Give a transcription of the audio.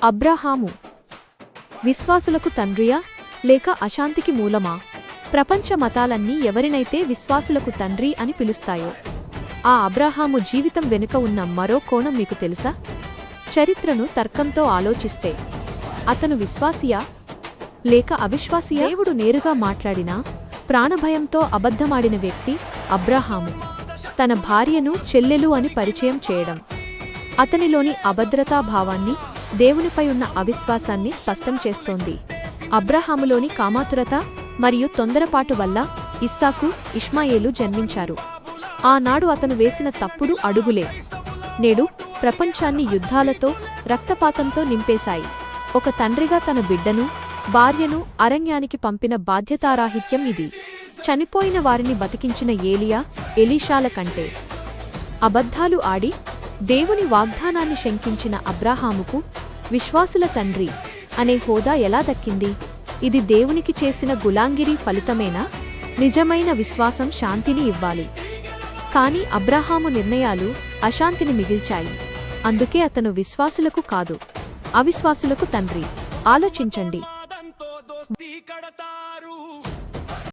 అబ్రాహాము విశ్వాసులకు తండ్రియా లేక అశాంతికి మూలమా? ప్రపంచ మతాలన్నీ ఎవరినైతే విశ్వాసులకు తండ్రి అని పిలుస్తాయో ఆ అబ్రాహాము జీవితం వెనుక ఉన్న మరో కోణం మీకు తెలుసా? చరిత్రను తర్కంతో ఆలోచిస్తే అతను విశ్వాసియా లేక అవిశ్వాసియా? దేవుడు నేరుగా మాట్లాడినా ప్రాణభయంతో అబద్ధమాడిన వ్యక్తి అబ్రాహాము. తన భార్యను చెల్లెలు అని పరిచయం చేయడం అతనిలోని అభద్రతాభావాన్ని, దేవునిపై ఉన్న అవిశ్వాసాన్ని స్పష్టం చేస్తోంది. అబ్రాహాములోని కామాతురత మరియు తొందరపాటు వల్ల ఇస్సాకు, ఇష్మాయేలు జన్మించారు. ఆనాడు అతను వేసిన తప్పుడు అడుగులే నేడు ప్రపంచాన్ని యుద్ధాలతో, రక్తపాతంతో నింపేశాయి. ఒక తండ్రిగా తన బిడ్డను, భార్యను అరణ్యానికి పంపిన బాధ్యతారాహిత్యం ఇది. చనిపోయిన వారిని బతికించిన ఏలియా, ఎలీషాల కంటే అబద్ధాలు ఆడి దేవుని వాగ్దానాన్ని శంకించిన అబ్రాహాముకు విశ్వాసుల తండ్రి అనే హోదా ఎలా దక్కింది? ఇది దేవునికి చేసిన గులాంగిరీ ఫలితమేనా? నిజమైన విశ్వాసం శాంతిని ఇవ్వాలి, కాని అబ్రాహాము నిర్ణయాలు అశాంతిని మిగిల్చాయి. అందుకే అతను విశ్వాసులకు కాదు, అవిశ్వాసులకు తండ్రి. ఆలోచించండి.